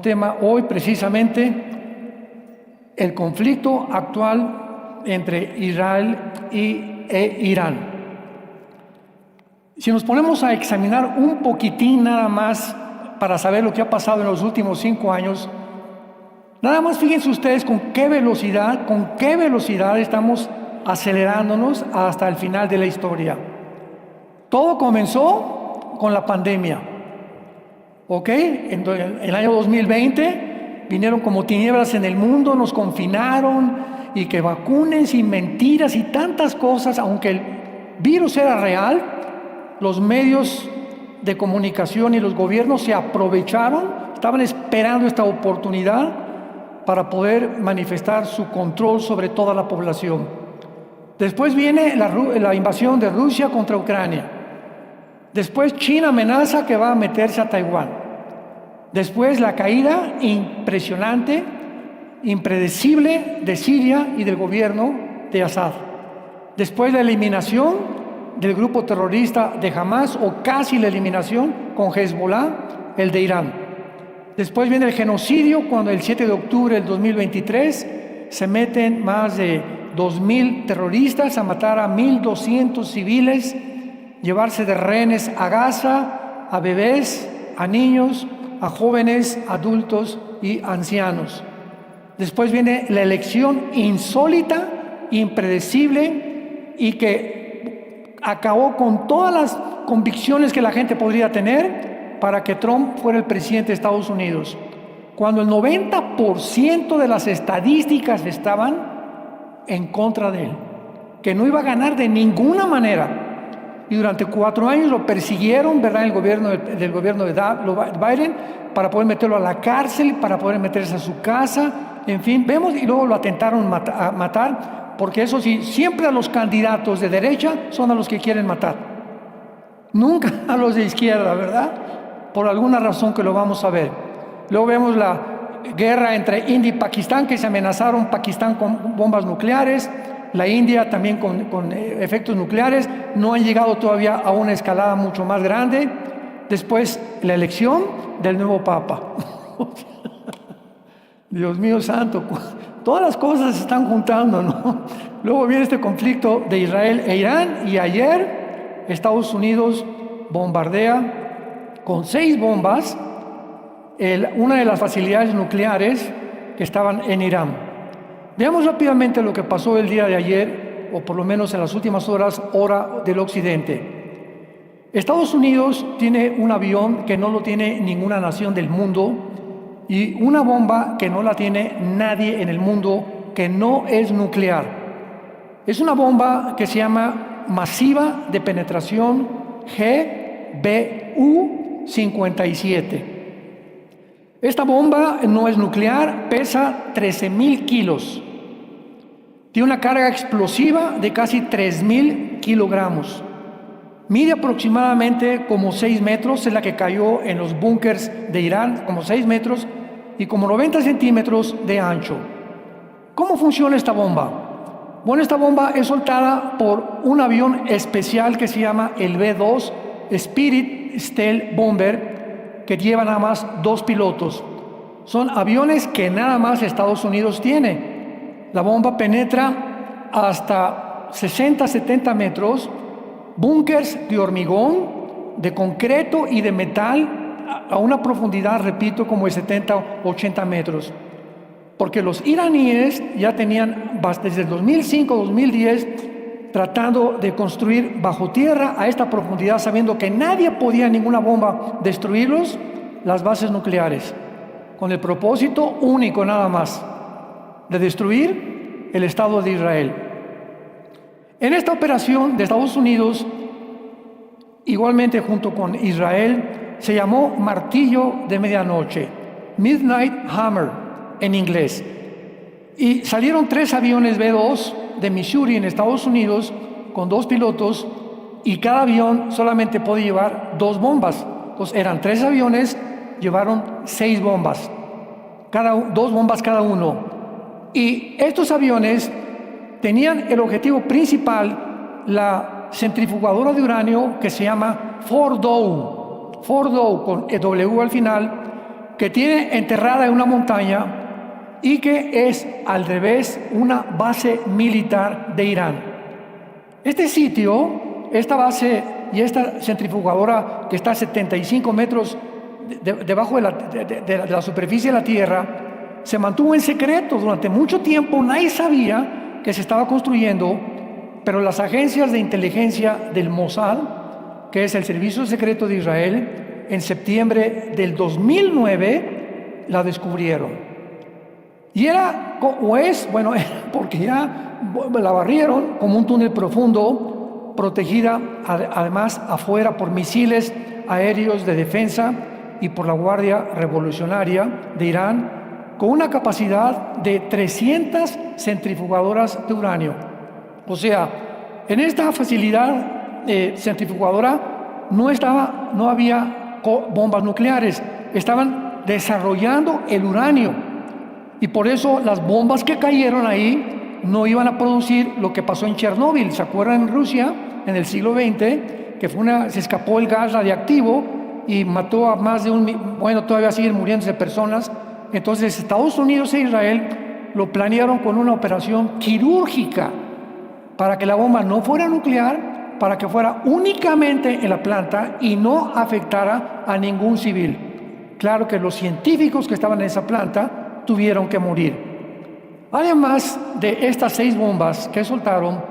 tema hoy precisamente el conflicto actual entre Israel e Irán. Si nos ponemos a examinar un poquitín nada más para saber lo que ha pasado en los últimos 5 años, nada más fíjense ustedes con qué velocidad estamos acelerándonos hasta el final de la historia. Todo comenzó con la pandemia, ¿ok? En el año 2020 vinieron como tinieblas en el mundo, nos confinaron y que vacunes y mentiras y tantas cosas. Aunque el virus era real, los medios de comunicación y los gobiernos se aprovecharon, estaban esperando esta oportunidad para poder manifestar su control sobre toda la población. Después viene la invasión de Rusia contra Ucrania. Después China amenaza que va a meterse a Taiwán. Después la caída impresionante, impredecible de Siria y del gobierno de Assad. Después la eliminación del grupo terrorista de Hamas, o casi la eliminación con Hezbollah, el de Irán. Después viene el genocidio, cuando el 7 de octubre del 2023 se meten más de 2,000 terroristas a matar a 1,200 civiles, llevarse de rehenes a Gaza, a bebés, a niños, a jóvenes, adultos y ancianos. Después viene la elección insólita, impredecible y que acabó con todas las convicciones que la gente podría tener para que Trump fuera el presidente de Estados Unidos, cuando el 90% de las estadísticas estaban en contra de él, que no iba a ganar de ninguna manera. Y durante 4 años lo persiguieron, ¿verdad?, el gobierno del gobierno de Biden, para poder meterlo a la cárcel, para poder meterse a su casa, en fin, vemos, y luego lo atentaron a matar, porque eso sí, siempre a los candidatos de derecha son a los que quieren matar, nunca a los de izquierda, ¿verdad? Por alguna razón que lo vamos a ver. Luego vemos la guerra entre India y Pakistán, que se amenazaron Pakistán con bombas nucleares, la India también con efectos nucleares. No han llegado todavía a una escalada mucho más grande. Después la elección del nuevo Papa. Dios mío santo, todas las cosas se están juntando, ¿no? Luego viene este conflicto de Israel e Irán, y ayer Estados Unidos bombardea con 6 bombas una de las facilidades nucleares que estaban en Irán. Veamos rápidamente lo que pasó el día de ayer, o por lo menos en las últimas horas, hora del occidente. Estados Unidos tiene un avión que no lo tiene ninguna nación del mundo, y una bomba que no la tiene nadie en el mundo, que no es nuclear. Es una bomba que se llama masiva de penetración GBU-57. Esta bomba no es nuclear, pesa 13,000 kilos. Tiene una carga explosiva de casi 3,000 kilogramos. Mide aproximadamente como 6 metros, es la que cayó en los búnkers de Irán, como 6 metros y como 90 centímetros de ancho. ¿Cómo funciona esta bomba? Bueno, esta bomba es soltada por un avión especial que se llama el B-2 Spirit Stealth Bomber, que lleva nada más 2 pilotos. Son aviones que nada más Estados Unidos tiene. La bomba penetra hasta 60-70 metros, búnkers de hormigón, de concreto y de metal, a una profundidad, repito, como de 70-80 metros. Porque los iraníes ya tenían, desde el 2005-2010, tratando de construir bajo tierra a esta profundidad, sabiendo que nadie podía, ninguna bomba, destruirlos, las bases nucleares, con el propósito único nada más, de destruir el Estado de Israel. En esta operación de Estados Unidos, igualmente junto con Israel, se llamó Martillo de Medianoche, Midnight Hammer en inglés. Y salieron 3 aviones B-2 de Missouri en Estados Unidos con 2 pilotos, y cada avión solamente podía llevar 2 bombas. Entonces eran 3 aviones, llevaron 6 bombas, 2 bombas cada uno. Y estos aviones tenían el objetivo principal, la centrifugadora de uranio que se llama Fordow con W al final, que tiene enterrada en una montaña y que es al revés una base militar de Irán. Este sitio, esta base y esta centrifugadora que está a 75 metros debajo de la superficie de la Tierra, se mantuvo en secreto durante mucho tiempo. Nadie sabía que se estaba construyendo, pero las agencias de inteligencia del Mossad, que es el servicio secreto de Israel, en septiembre del 2009 la descubrieron. Y era, o es, bueno, porque ya la barrieron como un túnel profundo, protegida además afuera por misiles aéreos de defensa y por la Guardia Revolucionaria de Irán, con una capacidad de 300 centrifugadoras de uranio. O sea, en esta facilidad centrifugadora no había bombas nucleares, estaban desarrollando el uranio. Y por eso las bombas que cayeron ahí no iban a producir lo que pasó en Chernóbil. ¿Se acuerdan en Rusia en el siglo XX? Que se escapó el gas radiactivo y mató a más de todavía siguen muriéndose personas. Entonces Estados Unidos e Israel lo planearon con una operación quirúrgica para que la bomba no fuera nuclear, para que fuera únicamente en la planta y no afectara a ningún civil. Claro que los científicos que estaban en esa planta tuvieron que morir. Además de estas 6 bombas que soltaron,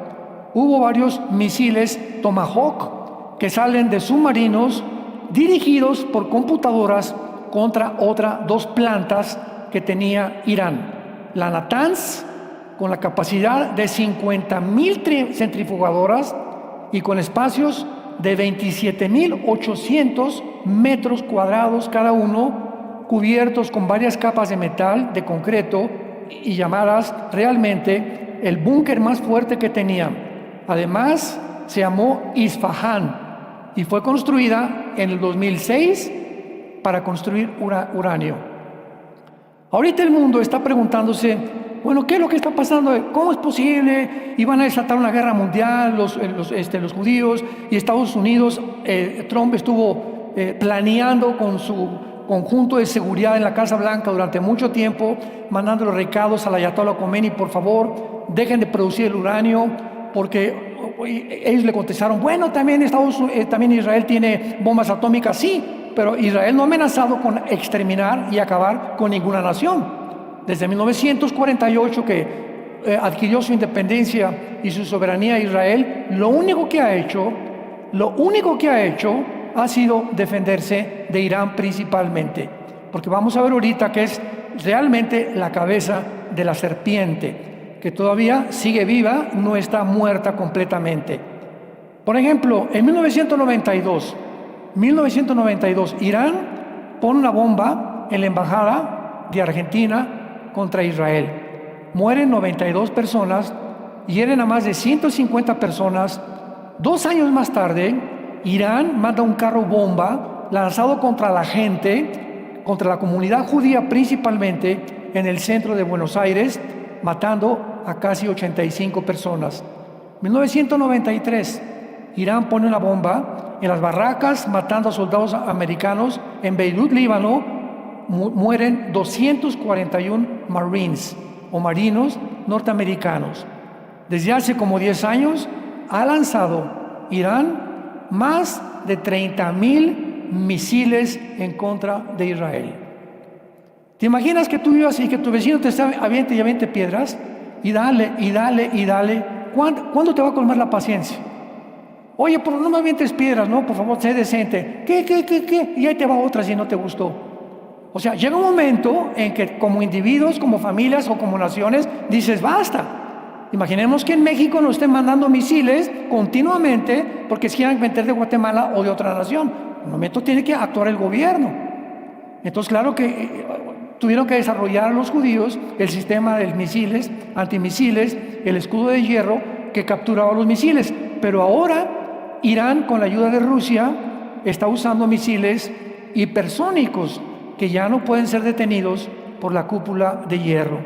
hubo varios misiles Tomahawk que salen de submarinos dirigidos por computadoras contra otras 2 plantas que tenía Irán. La Natanz, con la capacidad de 50.000 centrifugadoras y con espacios de 27.800 metros cuadrados cada uno, cubiertos con varias capas de metal, de concreto, y llamadas realmente el búnker más fuerte que tenían. Además, se llamó Isfahan y fue construida en el 2006 para construir uranio. Ahorita el mundo está preguntándose, bueno, ¿qué es lo que está pasando? ¿Cómo es posible? Iban a desatar una guerra mundial los judíos, y Estados Unidos, Trump estuvo planeando con su conjunto de seguridad en la Casa Blanca durante mucho tiempo, mandando los recados al Ayatollah Khomeini: por favor, dejen de producir el uranio, porque ellos le contestaron, bueno, también Israel tiene bombas atómicas. Sí, pero Israel no ha amenazado con exterminar y acabar con ninguna nación. Desde 1948 que adquirió su independencia y su soberanía Israel, lo único que ha hecho ha sido defenderse de Irán principalmente, porque vamos a ver ahorita que es realmente la cabeza de la serpiente, que todavía sigue viva, no está muerta completamente. Por ejemplo, en 1992, Irán pone una bomba en la embajada de Argentina contra Israel. Mueren 92 personas, hieren a más de 150 personas. 2 años más tarde, Irán manda un carro bomba lanzado contra la gente, contra la comunidad judía principalmente, en el centro de Buenos Aires, matando a casi 85 personas. 1993, Irán pone una bomba en las barracas, matando a soldados americanos. En Beirut, Líbano, mueren 241 Marines o marinos norteamericanos. Desde hace como 10 años ha lanzado Irán más de 30.000 misiles en contra de Israel. ¿Te imaginas que tú vivas y que tu vecino te aviente y aviente piedras? Y dale, y dale, y dale. ¿Cuándo te va a colmar la paciencia? Oye, pero no me avientes piedras, no, por favor, sé decente. ¿Qué? Y ahí te va otra si no te gustó. O sea, llega un momento en que como individuos, como familias o como naciones, dices, basta. Imaginemos que en México nos estén mandando misiles continuamente porque se quieran meter de Guatemala o de otra nación. En un momento tiene que actuar el gobierno. Entonces, claro que tuvieron que desarrollar los judíos el sistema de misiles, antimisiles, el escudo de hierro que capturaba los misiles. Pero ahora Irán, con la ayuda de Rusia, está usando misiles hipersónicos que ya no pueden ser detenidos por la cúpula de hierro.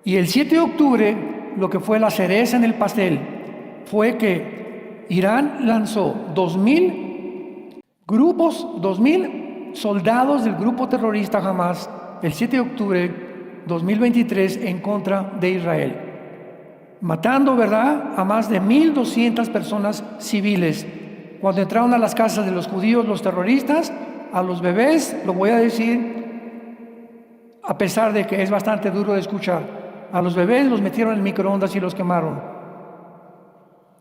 Y el 7 de octubre, lo que fue la cereza en el pastel, fue que Irán lanzó 2.000 soldados del grupo terrorista Hamas el 7 de octubre de 2023 en contra de Israel, matando, ¿verdad?, a más de 1,200 personas civiles. Cuando entraron a las casas de los judíos, los terroristas, a los bebés, lo voy a decir, a pesar de que es bastante duro de escuchar, a los bebés los metieron en microondas y los quemaron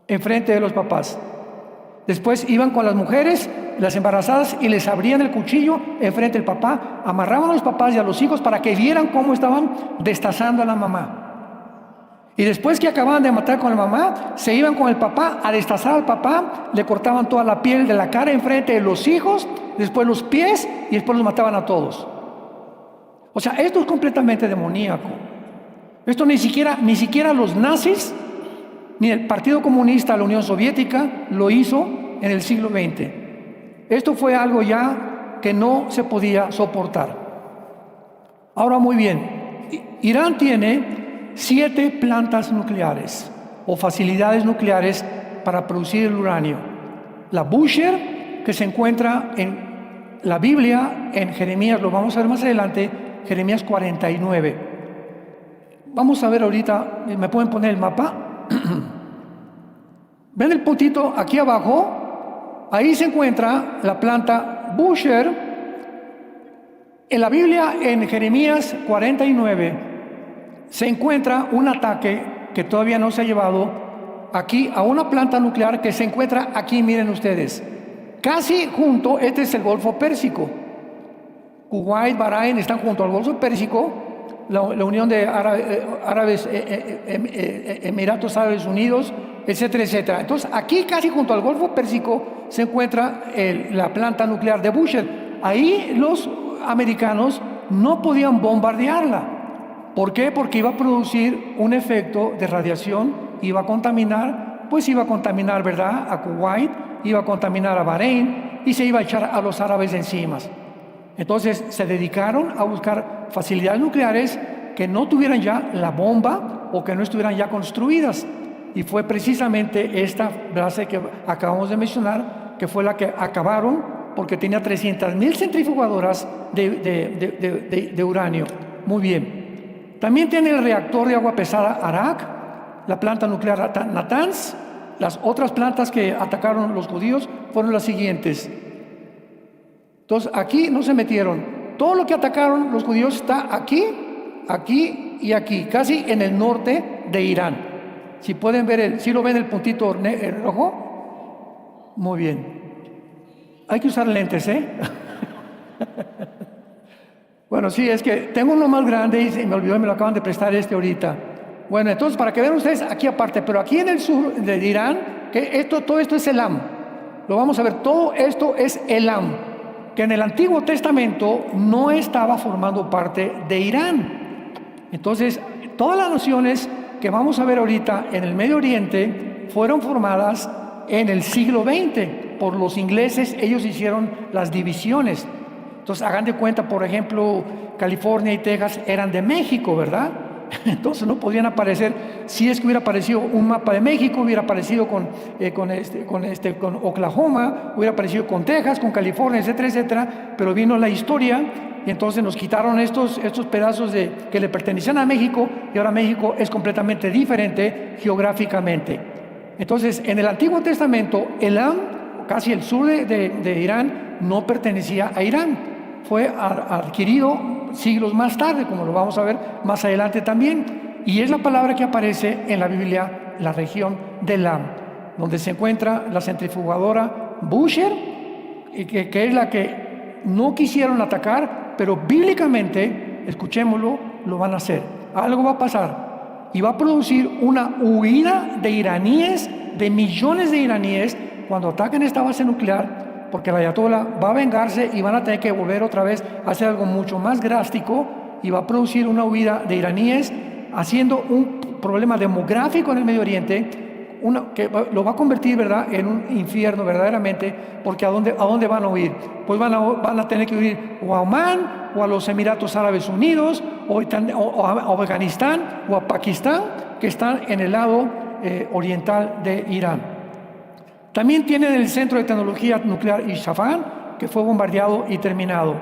enfrente de los papás. Después iban con las mujeres, las embarazadas, y les abrían el cuchillo enfrente del papá, amarraban a los papás y a los hijos para que vieran cómo estaban destazando a la mamá. Y después que acababan de matar con la mamá, se iban con el papá a destazar al papá, le cortaban toda la piel de la cara enfrente de los hijos, después los pies, y después los mataban a todos. O sea, esto es completamente demoníaco. Esto ni siquiera los nazis, ni el Partido Comunista de la Unión Soviética lo hizo en el siglo XX. Esto fue algo ya que no se podía soportar. Ahora, muy bien, Irán tiene 7 plantas nucleares o facilidades nucleares para producir el uranio. La Bushehr, que se encuentra en la Biblia, en Jeremías, lo vamos a ver más adelante, Jeremías 49. Vamos a ver ahorita, ¿me pueden poner el mapa? ¿Ven el puntito aquí abajo? Ahí se encuentra la planta Bushehr. En la Biblia, en Jeremías 49, se encuentra un ataque que todavía no se ha llevado aquí a una planta nuclear que se encuentra aquí, miren ustedes, casi junto, este es el Golfo Pérsico. Kuwait, Bahrein están junto al Golfo Pérsico, la Unión de Emiratos Árabes Unidos, etcétera, etcétera. Entonces, aquí casi junto al Golfo Pérsico se encuentra la planta nuclear de Bushehr. Ahí los americanos no podían bombardearla. ¿Por qué? Porque iba a producir un efecto de radiación, iba a contaminar, ¿verdad?, a Kuwait, iba a contaminar a Bahrein y se iba a echar a los árabes encima. Entonces se dedicaron a buscar facilidades nucleares que no tuvieran ya la bomba o que no estuvieran ya construidas. Y fue precisamente esta base que acabamos de mencionar, que fue la que acabaron, porque tenía 300,000 centrifugadoras de uranio. Muy bien. También tiene el reactor de agua pesada Arak, la planta nuclear Natanz. Las otras plantas que atacaron los judíos fueron las siguientes. Entonces, aquí no se metieron. Todo lo que atacaron los judíos está aquí, aquí y aquí, casi en el norte de Irán. Si pueden ver, ¿sí lo ven el puntito rojo? Muy bien. Hay que usar lentes, ¿eh? Bueno, sí, es que tengo uno más grande y me olvidó, me lo acaban de prestar ahorita. Bueno, entonces, para que vean ustedes aquí aparte, pero aquí en el sur de Irán, que todo esto es Elam. Lo vamos a ver, todo esto es Elam, que en el Antiguo Testamento no estaba formando parte de Irán. Entonces, todas las naciones que vamos a ver ahorita en el Medio Oriente fueron formadas en el siglo XX por los ingleses. Ellos hicieron las divisiones. Entonces, hagan de cuenta, por ejemplo, California y Texas eran de México, ¿verdad? Entonces no podían aparecer. Si es que hubiera aparecido un mapa de México, hubiera aparecido con Oklahoma, hubiera aparecido con Texas, con California, etcétera, etcétera. Pero vino la historia y entonces nos quitaron estos pedazos que le pertenecían a México, y ahora México es completamente diferente geográficamente. Entonces, en el Antiguo Testamento, Elam, casi el sur de Irán, no pertenecía a Irán. Fue adquirido siglos más tarde, como lo vamos a ver más adelante también. Y es la palabra que aparece en la Biblia, la región de Elam, donde se encuentra la centrifugadora Bushehr, que es la que no quisieron atacar, pero bíblicamente, escuchémoslo, lo van a hacer. Algo va a pasar y va a producir una huida de iraníes, de millones de iraníes, cuando ataquen esta base nuclear, porque el ayatolá va a vengarse y van a tener que volver otra vez a hacer algo mucho más drástico, y va a producir una huida de iraníes, haciendo un problema demográfico en el Medio Oriente, que lo va a convertir, ¿verdad?, en un infierno verdaderamente, porque ¿a dónde van a huir? Pues van a tener que huir o a Omán, o a los Emiratos Árabes Unidos, o a Afganistán, o a Pakistán, que están en el lado oriental de Irán. También tienen el Centro de Tecnología Nuclear Isfahan, que fue bombardeado y terminado.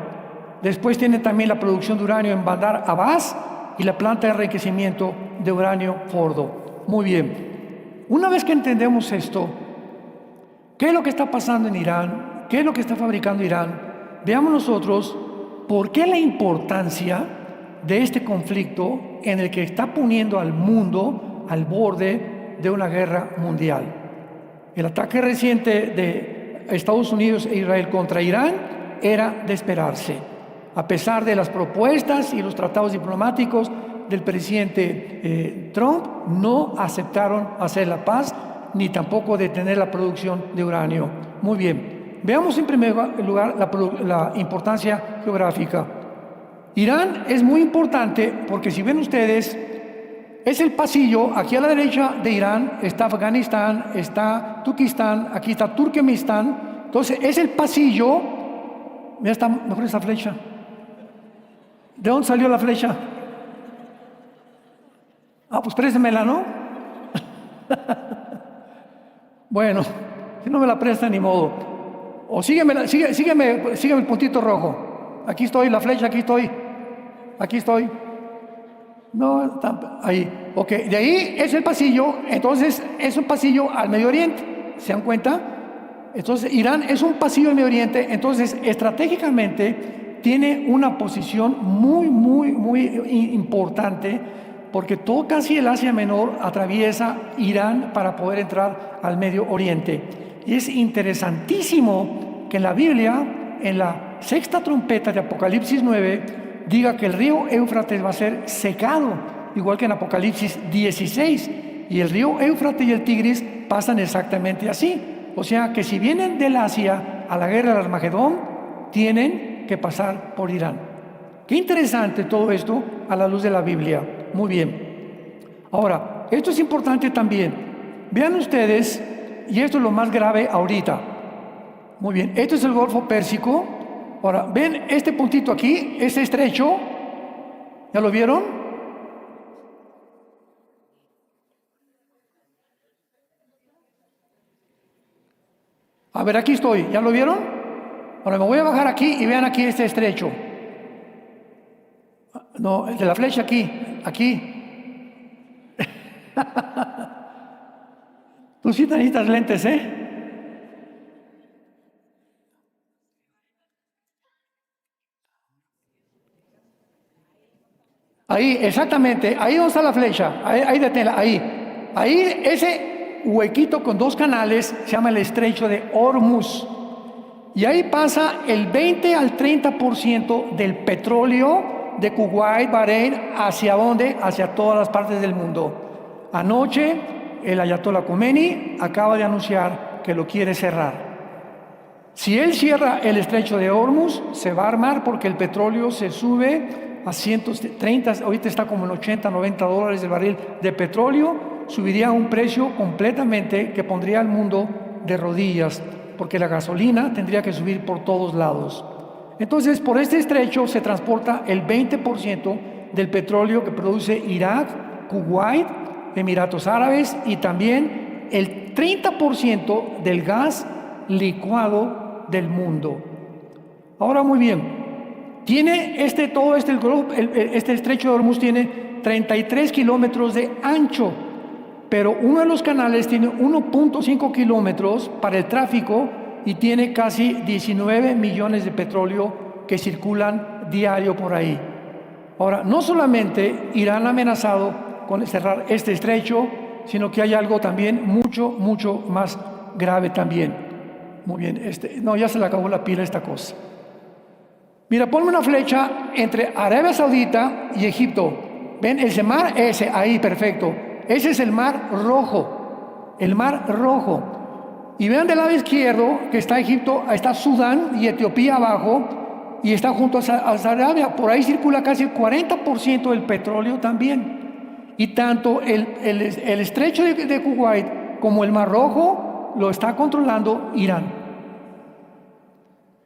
Después tiene también la producción de uranio en Bandar Abbas y la planta de enriquecimiento de uranio Fordo. Muy bien. Una vez que entendemos esto, ¿qué es lo que está pasando en Irán? ¿Qué es lo que está fabricando Irán? Veamos nosotros por qué la importancia de este conflicto en el que está poniendo al mundo al borde de una guerra mundial. El ataque reciente de Estados Unidos e Israel contra Irán era de esperarse. A pesar de las propuestas y los tratados diplomáticos del presidente Trump, no aceptaron hacer la paz ni tampoco detener la producción de uranio. Muy bien, veamos en primer lugar la importancia geográfica. Irán es muy importante porque si ven ustedes, es el pasillo, aquí a la derecha de Irán está Afganistán, está Turquistán, aquí está Turkmenistán. Entonces es el pasillo, mira, está mejor esa flecha. ¿De dónde salió la flecha? Ah, pues préstemela, ¿no? Bueno, si no me la presta, ni modo. O sígueme el puntito rojo. Aquí estoy, la flecha, aquí estoy. No, ahí. Ok, de ahí es el pasillo, entonces es un pasillo al Medio Oriente. ¿Se dan cuenta? Entonces Irán es un pasillo al Medio Oriente, entonces estratégicamente tiene una posición muy importante porque todo casi el Asia Menor atraviesa Irán para poder entrar al Medio Oriente. Y es interesantísimo que en la Biblia, en la sexta trompeta de Apocalipsis 9, diga que el río Éufrates va a ser secado, igual que en Apocalipsis 16. Y el río Éufrates y el Tigris pasan exactamente así. O sea que si vienen del Asia a la guerra del Armagedón, tienen que pasar por Irán. Qué interesante todo esto a la luz de la Biblia. Muy bien. Ahora, esto es importante también. Vean ustedes, y esto es lo más grave ahorita. Muy bien, esto es el Golfo Pérsico. Ahora, ven este puntito aquí, ese estrecho. ¿Ya lo vieron? A ver, aquí estoy. ¿Ya lo vieron? Ahora me voy a bajar aquí y vean aquí este estrecho. No, el de la flecha aquí. Tú sí necesitas lentes, ¿eh? Ahí, exactamente, ahí donde está la flecha, ahí deténla, ahí. Ahí, ese huequito con dos canales se llama el estrecho de Hormuz. Y ahí pasa el 20 al 30% del petróleo de Kuwait, Bahrein, ¿hacia dónde? Hacia todas las partes del mundo. Anoche, el Ayatollah Khomeini acaba de anunciar que lo quiere cerrar. Si él cierra el estrecho de Hormuz, se va a armar porque el petróleo se sube a 130, ahorita está como en 80, 90 dólares el barril de petróleo, subiría a un precio completamente que pondría al mundo de rodillas, porque la gasolina tendría que subir por todos lados. Entonces, por este estrecho se transporta el 20% del petróleo que produce Irak, Kuwait, Emiratos Árabes y también el 30% del gas licuado del mundo. Ahora, muy bien, tiene este estrecho de Hormuz tiene 33 kilómetros de ancho, pero uno de los canales tiene 1.5 kilómetros para el tráfico y tiene casi 19 millones de petróleo que circulan diario por ahí. Ahora, no solamente Irán ha amenazado con cerrar este estrecho, sino que hay algo también mucho más grave también. Muy bien, no, ya se le acabó la pila a esta cosa. Mira, ponme una flecha entre Arabia Saudita y Egipto. ¿Ven ese mar? Ese, ahí, perfecto. Ese es el Mar Rojo. El Mar Rojo. Y vean del lado izquierdo que está Egipto, está Sudán y Etiopía abajo, y está junto a Arabia. Por ahí circula casi el 40% del petróleo también. Y tanto el estrecho de Kuwait como el Mar Rojo lo está controlando Irán.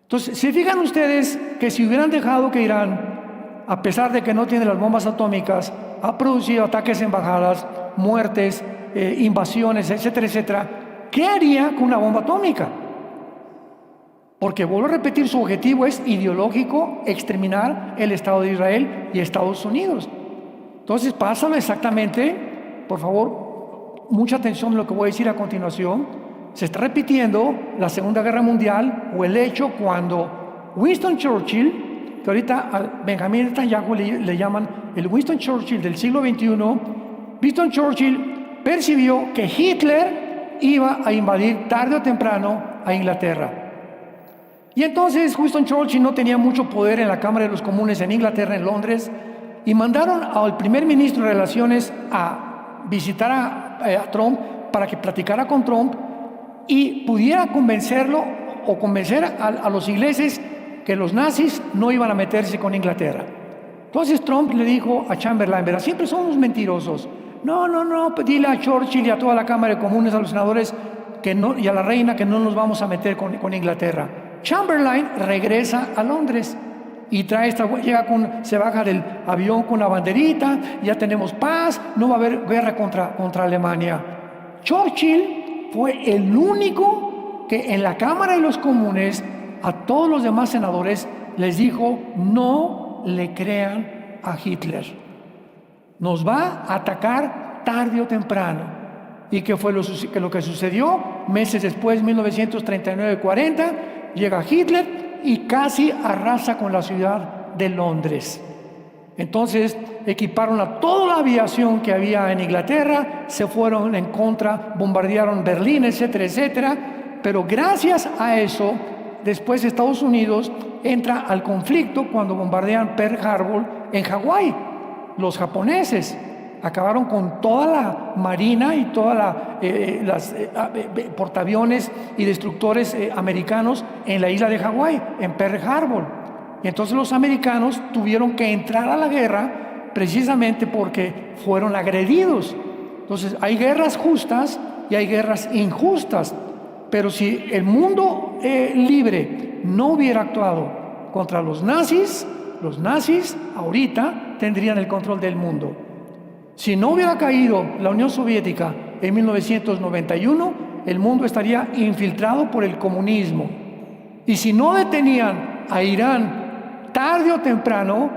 Entonces, ¿se fijan ustedes que si hubieran dejado que Irán, a pesar de que no tiene las bombas atómicas, ha producido ataques en embajadas, muertes, invasiones, etcétera, etcétera, ¿qué haría con una bomba atómica? Porque vuelvo a repetir, su objetivo es ideológico, exterminar el Estado de Israel y Estados Unidos. Entonces pasa exactamente, por favor, mucha atención en lo que voy a decir a continuación. Se está repitiendo la Segunda Guerra Mundial, o el hecho cuando Winston Churchill, que ahorita a Benjamin Netanyahu le llaman el Winston Churchill del siglo XXI, Winston Churchill percibió que Hitler iba a invadir tarde o temprano a Inglaterra. Y entonces Winston Churchill no tenía mucho poder en la Cámara de los Comunes en Inglaterra, en Londres, y mandaron al primer ministro de Relaciones a visitar a Trump para que platicara con Trump y pudiera convencerlo o convencer a los ingleses que los nazis no iban a meterse con Inglaterra. Entonces Trump le dijo a Chamberlain, ¿verdad? Siempre son unos mentirosos. No, pues dile a Churchill y a toda la Cámara de Comunes, a los senadores que no, y a la reina que no nos vamos a meter con Inglaterra. Chamberlain regresa a Londres y se baja del avión con una banderita, ya tenemos paz, no va a haber guerra contra Alemania. Churchill fue el único que en la Cámara de los Comunes a todos los demás senadores les dijo: no le crean a Hitler, nos va a atacar tarde o temprano. ¿Y qué fue lo que sucedió? Meses después, 1939-40, llega Hitler y casi arrasa con la ciudad de Londres. Entonces equiparon a toda la aviación que había en Inglaterra, se fueron en contra, bombardearon Berlín, etcétera, etcétera. Pero gracias a eso, después Estados Unidos entra al conflicto cuando bombardean Pearl Harbor en Hawái. Los japoneses acabaron con toda la marina y todas las portaaviones y destructores americanos en la isla de Hawái, en Pearl Harbor. Y entonces los americanos tuvieron que entrar a la guerra precisamente porque fueron agredidos. Entonces hay guerras justas y hay guerras injustas. Pero si el mundo libre no hubiera actuado contra los nazis ahorita tendrían el control del mundo. Si no hubiera caído la Unión Soviética en 1991, el mundo estaría infiltrado por el comunismo. Y si no detenían a Irán tarde o temprano,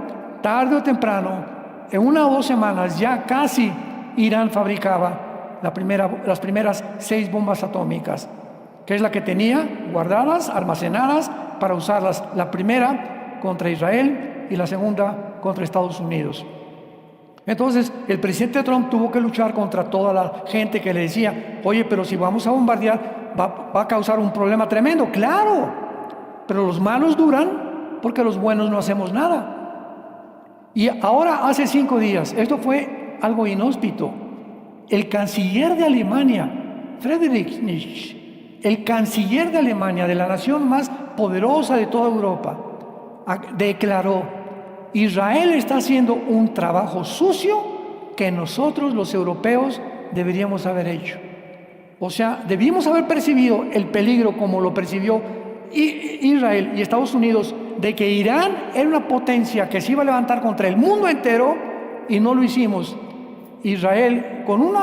en 1 o 2 semanas ya casi Irán fabricaba las primeras 6 bombas atómicas, que es la que tenía guardadas, almacenadas para usarlas, la primera contra Israel y la segunda contra Estados Unidos. Entonces el presidente Trump tuvo que luchar contra toda la gente que le decía: oye, pero si vamos a bombardear va a causar un problema tremendo. Claro, pero los malos duran porque los buenos no hacemos nada. Y ahora, hace 5 días, esto fue algo inhóspito, el canciller de Alemania, Friedrich Nietzsche, el canciller de Alemania, de la nación más poderosa de toda Europa, declaró: Israel está haciendo un trabajo sucio que nosotros los europeos deberíamos haber hecho. O sea, debimos haber percibido el peligro como lo percibió Israel y Estados Unidos, de que Irán era una potencia que se iba a levantar contra el mundo entero, y no lo hicimos. Israel, con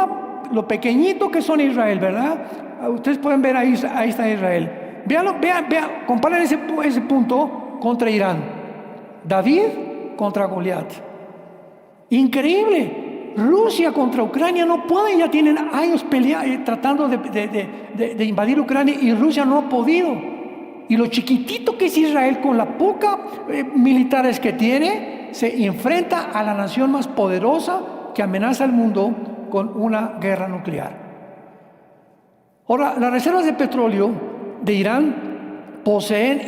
lo pequeñito que son Israel, ¿verdad? Ustedes pueden ver ahí está Israel. Vean, comparen ese punto contra Irán. David contra Goliat. Increíble. Rusia contra Ucrania no pueden, ya tienen años tratando de invadir Ucrania y Rusia no ha podido. Y lo chiquitito que es Israel, con la poca militares que tiene, se enfrenta a la nación más poderosa que amenaza al mundo con una guerra nuclear. Ahora, las reservas de petróleo de Irán poseen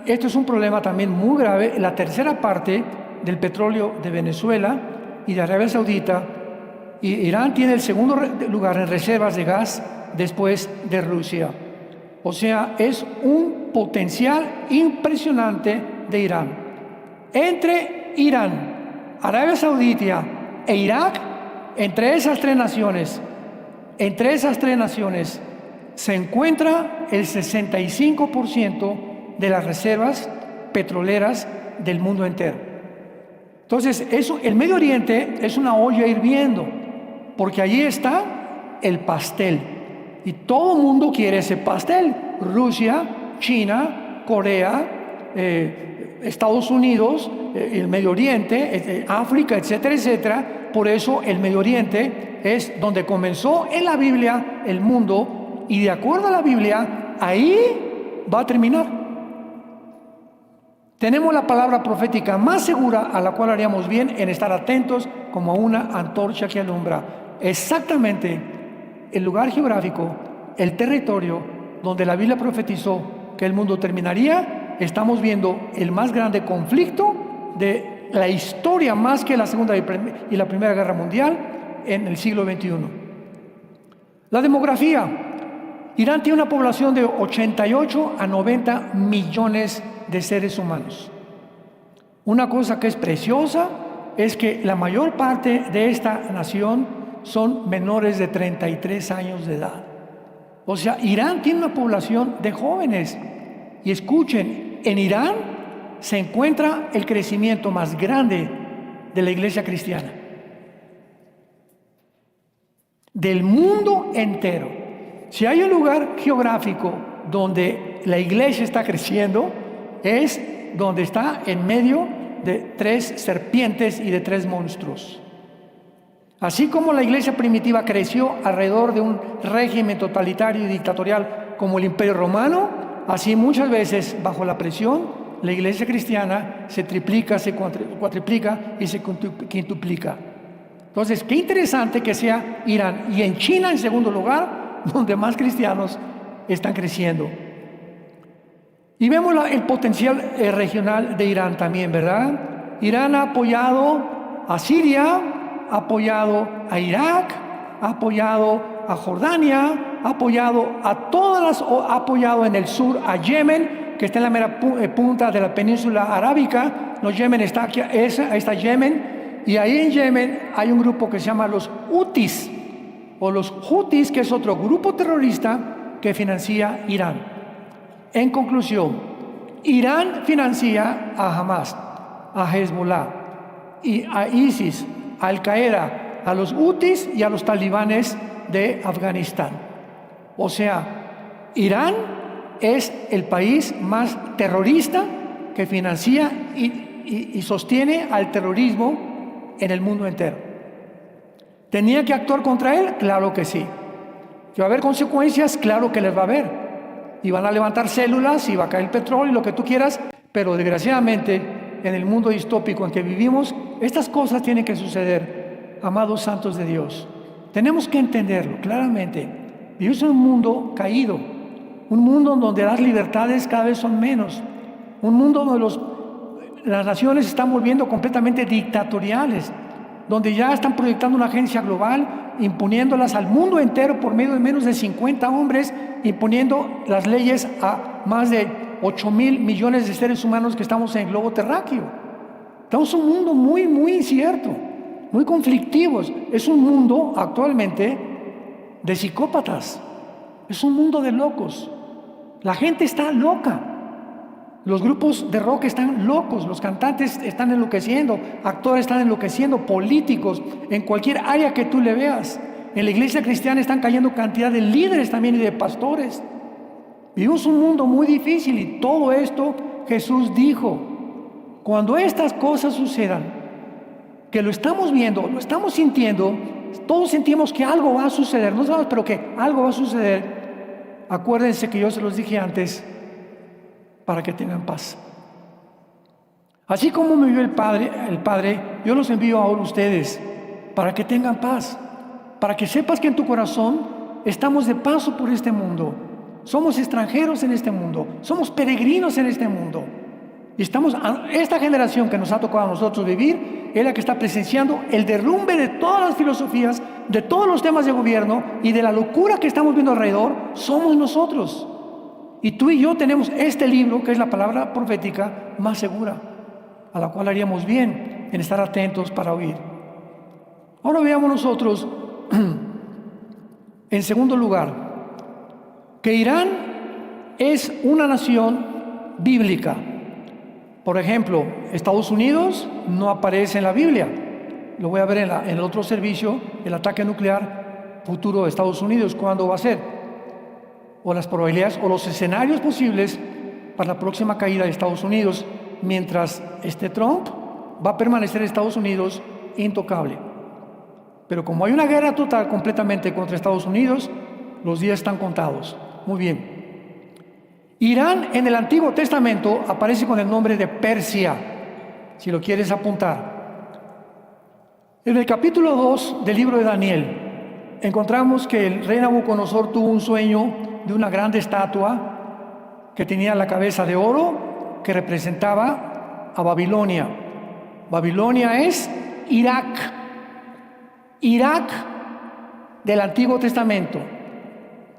esto es un problema también muy grave, la tercera parte del petróleo de Venezuela y de Arabia Saudita, y Irán tiene el segundo lugar en reservas de gas después de Rusia. O sea, es un potencial impresionante de Irán. Entre Irán, Arabia Saudita e Irak, entre esas tres naciones se encuentra el 65% de las reservas petroleras del mundo entero. Entonces, el Medio Oriente es una olla hirviendo, porque allí está el pastel, y todo el mundo quiere ese pastel. Rusia, China, Corea, Estados Unidos, el Medio Oriente, África, etcétera, etcétera. Por eso el Medio Oriente es donde comenzó en la Biblia el mundo, y de acuerdo a la Biblia, ahí va a terminar. Tenemos la palabra profética más segura, a la cual haríamos bien en estar atentos como una antorcha que alumbra. Exactamente el lugar geográfico, el territorio donde la Biblia profetizó que el mundo terminaría. Estamos viendo el más grande conflicto de la historia, más que la Segunda y la Primera Guerra Mundial, en el siglo XXI. La demografía. Irán tiene una población de 88 a 90 millones de seres humanos. Una cosa que es preciosa es que la mayor parte de esta nación son menores de 33 años de edad. O sea, Irán tiene una población de jóvenes. Y escuchen, en Irán se encuentra el crecimiento más grande de la iglesia cristiana. Del mundo entero. Si hay un lugar geográfico donde la iglesia está creciendo, es donde está en medio de 3 serpientes y de 3 monstruos. Así como la iglesia primitiva creció alrededor de un régimen totalitario y dictatorial como el Imperio Romano, así muchas veces bajo la presión la iglesia cristiana se triplica, se cuatriplica y se quintuplica. Entonces, qué interesante que sea Irán, y en China en segundo lugar, donde más cristianos están creciendo. Y vemos el potencial regional de Irán también, ¿verdad? Irán ha apoyado a Siria, ha apoyado a Irak, ha apoyado a Jordania, ha apoyado ha apoyado en el sur a Yemen, que está en la mera punta de la península arábica. No, Yemen está aquí, ahí está Yemen, y ahí en Yemen hay un grupo que se llama los Hutis, o los Houthis, que es otro grupo terrorista que financia Irán. En conclusión, Irán financia a Hamas, a Hezbollah, y a ISIS, a Al-Qaeda, a los Houthis y a los talibanes de Afganistán. O sea, Irán es el país más terrorista que financia y sostiene al terrorismo en el mundo entero. ¿Tenía que actuar contra él? Claro que sí. ¿Que va a haber consecuencias? Claro que les va a haber. Y van a levantar células, y va a caer el petróleo, y lo que tú quieras. Pero desgraciadamente, en el mundo distópico en que vivimos, estas cosas tienen que suceder, amados santos de Dios. Tenemos que entenderlo claramente. Vivimos en un mundo caído, un mundo donde las libertades cada vez son menos, un mundo donde las naciones se están volviendo completamente dictatoriales, donde ya están proyectando una agencia global, imponiéndolas al mundo entero por medio de menos de 50 hombres, imponiendo las leyes a más de 8,000 millones de seres humanos que estamos en el globo terráqueo. Estamos en un mundo muy, muy incierto, muy conflictivo. Es un mundo actualmente de psicópatas, es un mundo de locos. La gente está loca. Los grupos de rock están locos, los cantantes están enloqueciendo, actores están enloqueciendo, políticos, en cualquier área que tú le veas. En la iglesia cristiana están cayendo cantidad de líderes también y de pastores. Vivimos un mundo muy difícil, y todo esto Jesús dijo. Cuando estas cosas sucedan, que lo estamos viendo, lo estamos sintiendo, todos sentimos que algo va a suceder, no sabemos, pero que algo va a suceder. Acuérdense que yo se los dije antes, para que tengan paz. Así como me envió el Padre, yo los envío ahora a ustedes, para que tengan paz, para que sepas que en tu corazón estamos de paso por este mundo, somos extranjeros en este mundo, somos peregrinos en este mundo, y esta generación que nos ha tocado a nosotros vivir, es la que está presenciando el derrumbe de todas las filosofías, de todos los temas de gobierno y de la locura que estamos viendo alrededor. Somos nosotros. Y tú y yo tenemos este libro, que es la palabra profética más segura, a la cual haríamos bien en estar atentos para oír. Ahora veamos nosotros, en segundo lugar, que Irán es una nación bíblica. Por ejemplo, Estados Unidos no aparece en la Biblia. Lo voy a ver en el otro servicio, el ataque nuclear futuro de Estados Unidos, ¿cuándo va a ser? O las probabilidades o los escenarios posibles para la próxima caída de Estados Unidos, mientras Trump va a permanecer en Estados Unidos intocable. Pero como hay una guerra total completamente contra Estados Unidos, los días están contados. Muy bien. Irán en el Antiguo Testamento aparece con el nombre de Persia, si lo quieres apuntar. En el capítulo 2 del libro de Daniel, encontramos que el rey Nabucodonosor tuvo un sueño de una grande estatua que tenía la cabeza de oro, que representaba a Babilonia. Babilonia es Irak. Irak del Antiguo Testamento.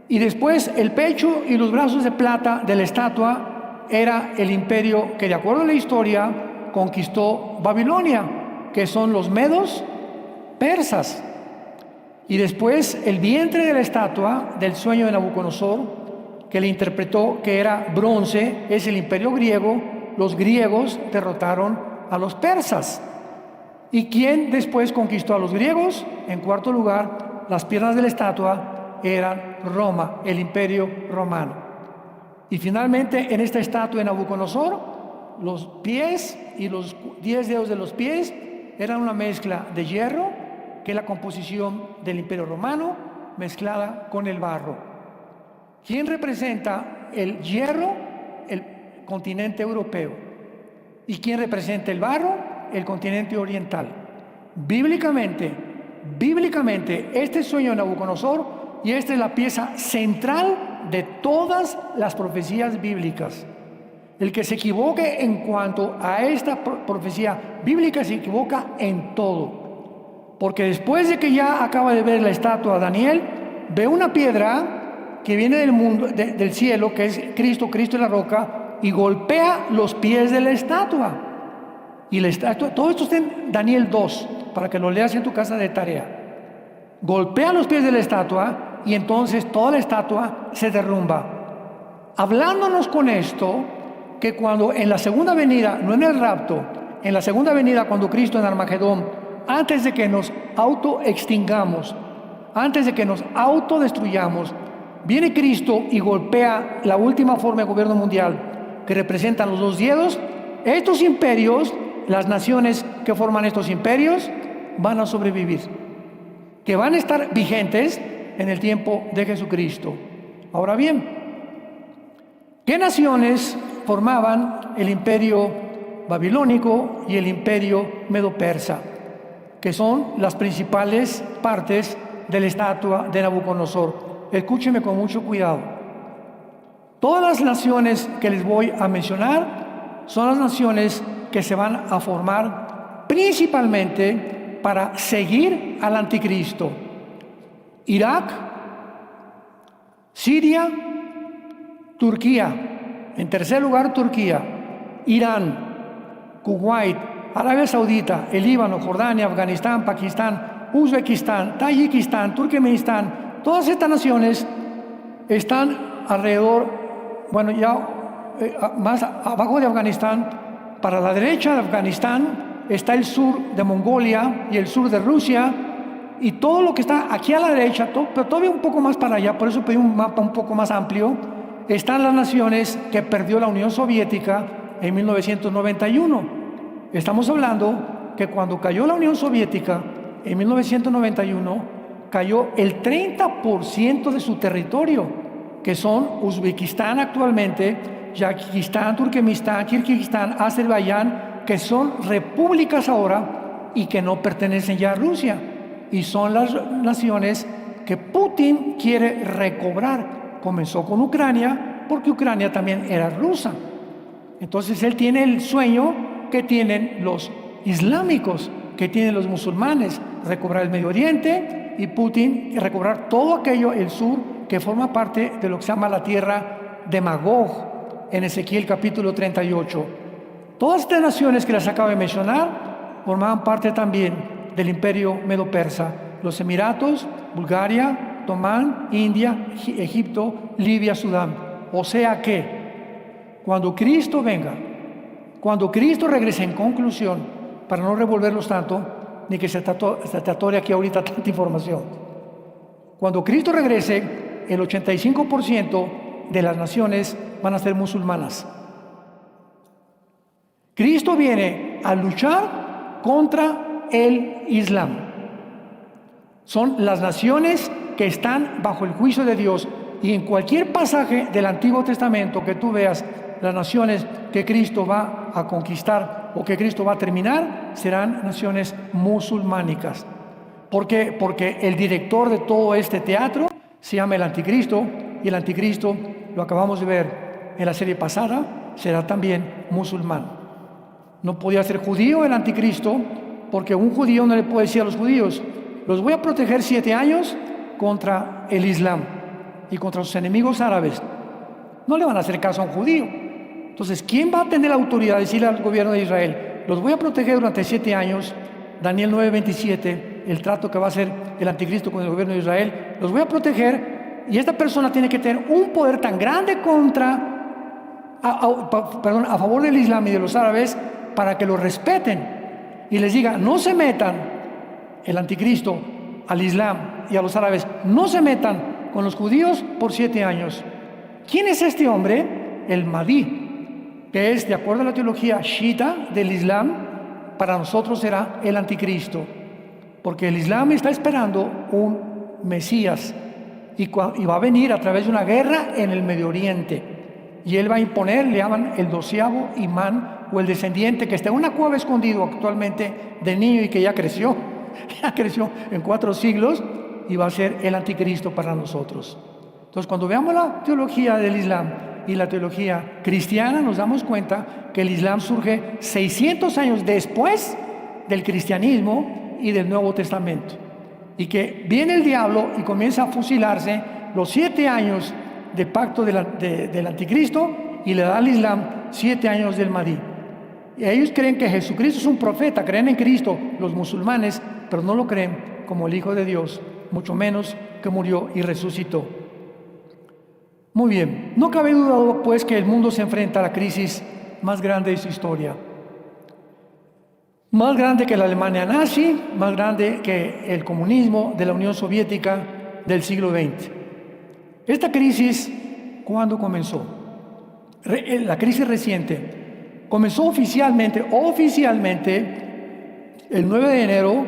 Y después el pecho y los brazos de plata de la estatua era el imperio que, de acuerdo a la historia, conquistó Babilonia, que son los medos persas. Y después el vientre de la estatua del sueño de Nabucodonosor, que le interpretó que era bronce, es el imperio griego. Los griegos derrotaron a los persas. ¿Y quién después conquistó a los griegos? En cuarto lugar, las piernas de la estatua eran Roma, el imperio romano. Y finalmente, en esta estatua de Nabucodonosor, los pies y los 10 dedos de los pies eran una mezcla de hierro, que es la composición del imperio romano, mezclada con el barro. ¿Quién representa el hierro? El continente europeo. ¿Y quién representa el barro? El continente oriental. Bíblicamente, este sueño de Nabucodonosor, y esta es la pieza central de todas las profecías bíblicas. El que se equivoque en cuanto a esta profecía bíblica se equivoca en todo. Porque después de que ya acaba de ver la estatua de Daniel, ve una piedra que viene del mundo, del cielo, que es Cristo es la roca, y golpea los pies de la estatua. Y la estatua, todo esto está en Daniel 2, para que lo leas en tu casa de tarea. Golpea los pies de la estatua y entonces toda la estatua se derrumba. Hablándonos con esto, que cuando en la segunda venida, no en el rapto, en la segunda venida, cuando Cristo en Armagedón, antes de que nos autoextingamos, antes de que nos autodestruyamos, viene Cristo y golpea la última forma de gobierno mundial, que representan los dos dedos. Estos imperios, las naciones que forman estos imperios, van a sobrevivir, que van a estar vigentes en el tiempo de Jesucristo. Ahora bien, ¿qué naciones formaban el imperio babilónico y el imperio medo-persa? Que son las principales partes de la estatua de Nabucodonosor. Escúcheme con mucho cuidado. Todas las naciones que les voy a mencionar son las naciones que se van a formar principalmente para seguir al anticristo. Irak, Siria, Turquía, en tercer lugar Turquía, Irán, Kuwait, Arabia Saudita, el Líbano, Jordania, Afganistán, Pakistán, Uzbekistán, Tayikistán, Turkmenistán. Todas estas naciones están alrededor, más abajo de Afganistán. Para la derecha de Afganistán está el sur de Mongolia y el sur de Rusia, y todo lo que está aquí a la derecha, pero todavía un poco más para allá, por eso pedí un mapa un poco más amplio, están las naciones que perdió la Unión Soviética en 1991. Estamos hablando que cuando cayó la Unión Soviética en 1991, cayó el 30% de su territorio, que son Uzbekistán actualmente, Yazquistán, Turkmenistán, Kirguistán, Azerbaiyán, que son repúblicas ahora y que no pertenecen ya a Rusia. Y son las naciones que Putin quiere recobrar. Comenzó con Ucrania, porque Ucrania también era rusa. Entonces él tiene el sueño que tienen los islámicos, que tienen los musulmanes, recobrar el Medio Oriente, y Putin recobrar todo aquello, el sur, que forma parte de lo que se llama la tierra de Magog, en Ezequiel capítulo 38. Todas estas naciones que les acabo de mencionar formaban parte también del imperio medo-persa: los Emiratos, Bulgaria, Omán, India, Egipto, Libia, Sudán. O sea que cuando Cristo venga, cuando Cristo regrese, en conclusión, para no revolverlos tanto, ni que se te atore aquí ahorita tanta información, cuando Cristo regrese, el 85% de las naciones van a ser musulmanas. Cristo viene a luchar contra el Islam. Son las naciones que están bajo el juicio de Dios. Y en cualquier pasaje del Antiguo Testamento que tú veas, las naciones que Cristo va a conquistar o que Cristo va a terminar, serán naciones musulmánicas. ¿Por qué? Porque el director de todo este teatro se llama el Anticristo, y el Anticristo, lo acabamos de ver en la serie pasada, será también musulmán. No podía ser judío el Anticristo, porque un judío no le puede decir a los judíos: los voy a proteger 7 años contra el Islam y contra sus enemigos árabes. No le van a hacer caso a un judío. Entonces, ¿quién va a tener la autoridad de decirle al gobierno de Israel: los voy a proteger durante 7 años? Daniel 9:27, el trato que va a hacer el Anticristo con el gobierno de Israel: los voy a proteger, y esta persona tiene que tener un poder tan grande a favor del Islam y de los árabes, para que lo respeten y les diga: no se metan, el Anticristo, al Islam y a los árabes, no se metan con los judíos por 7 años. ¿Quién es este hombre? El Mahdi, que es, de acuerdo a la teología chiita del Islam, para nosotros será el Anticristo, porque el Islam está esperando un Mesías y va a venir a través de una guerra en el Medio Oriente, y él va a imponer, le llaman el 12º imán, o el descendiente, que está en una cueva escondido actualmente de niño y que ya creció en 4 siglos, y va a ser el Anticristo para nosotros. Entonces, cuando veamos la teología del Islam y la teología cristiana, nos damos cuenta que el Islam surge 600 años después del cristianismo y del Nuevo Testamento, y que viene el diablo y comienza a fusilarse los 7 años de pacto del Anticristo, y le da al Islam 7 años del Mahdi. Y ellos creen que Jesucristo es un profeta, creen en Cristo, los musulmanes, pero no lo creen como el Hijo de Dios, mucho menos que murió y resucitó. Muy bien, no cabe duda pues que el mundo se enfrenta a la crisis más grande de su historia. Más grande que la Alemania nazi, más grande que el comunismo de la Unión Soviética del siglo XX. Esta crisis, ¿cuándo comenzó? La crisis reciente comenzó oficialmente el 9 de enero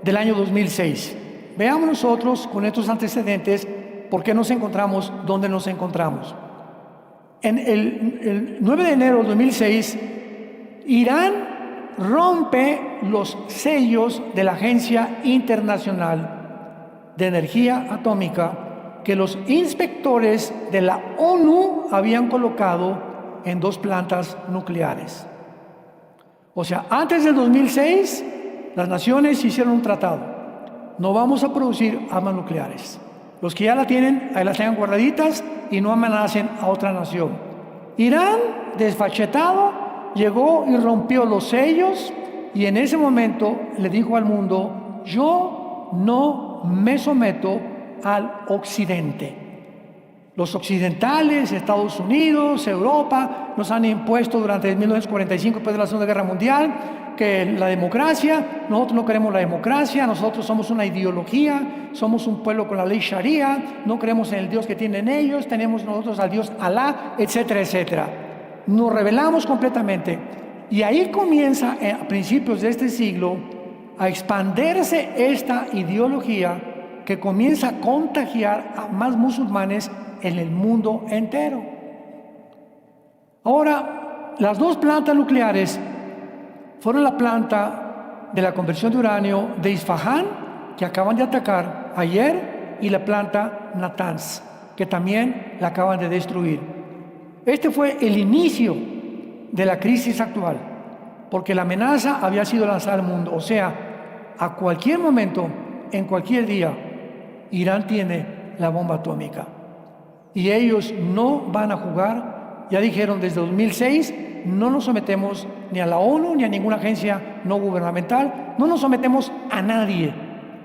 del año 2006. Veamos nosotros con estos antecedentes por qué nos encontramos donde nos encontramos. En el 9 de enero del 2006, Irán rompe los sellos de la Agencia Internacional de Energía Atómica que los inspectores de la ONU habían colocado en 2 plantas nucleares. O sea, antes del 2006, las naciones hicieron un tratado: no vamos a producir armas nucleares. Los que ya la tienen, ahí las tengan guardaditas y no amenacen a otra nación. Irán, desfachetado, llegó y rompió los sellos, y en ese momento le dijo al mundo: yo no me someto al occidente. Los occidentales, Estados Unidos, Europa, nos han impuesto durante 1945, después de la Segunda Guerra Mundial, que la democracia. Nosotros no queremos la democracia, nosotros somos una ideología, somos un pueblo con la ley Sharia, no creemos en el Dios que tienen ellos, tenemos nosotros al Dios Alá, etcétera, etcétera. Nos rebelamos completamente, y ahí comienza, a principios de este siglo, a expandirse esta ideología que comienza a contagiar a más musulmanes en el mundo entero. Ahora, las 2 plantas nucleares fueron la planta de la conversión de uranio de Isfahán, que acaban de atacar ayer, y la planta Natanz, que también la acaban de destruir. Este fue el inicio de la crisis actual, porque la amenaza había sido lanzada al mundo. O sea, a cualquier momento, en cualquier día, Irán tiene la bomba atómica. Y ellos no van a jugar. Ya dijeron desde 2006, no nos sometemos ni a la ONU ni a ninguna agencia no gubernamental, no nos sometemos a nadie.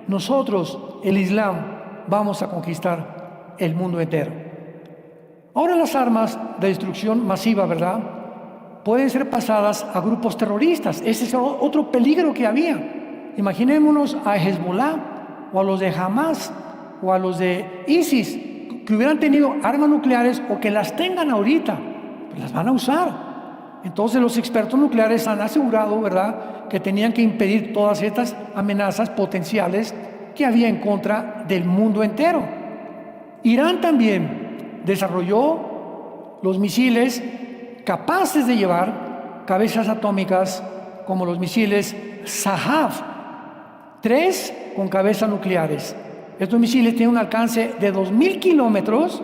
Nosotros, el Islam, vamos a conquistar el mundo entero. Ahora, las armas de destrucción masiva, ¿verdad?, pueden ser pasadas a grupos terroristas. Ese es otro peligro que había. Imaginémonos a Hezbollah, o a los de Hamas, o a los de ISIS, que hubieran tenido armas nucleares, o que las tengan ahorita, pues las van a usar. Entonces los expertos nucleares han asegurado, ¿verdad?, que tenían que impedir todas estas amenazas potenciales que había en contra del mundo entero. Irán también desarrolló los misiles capaces de llevar cabezas atómicas como los misiles Shahab 3 con cabezas nucleares. Estos misiles tienen un alcance de 2.000 kilómetros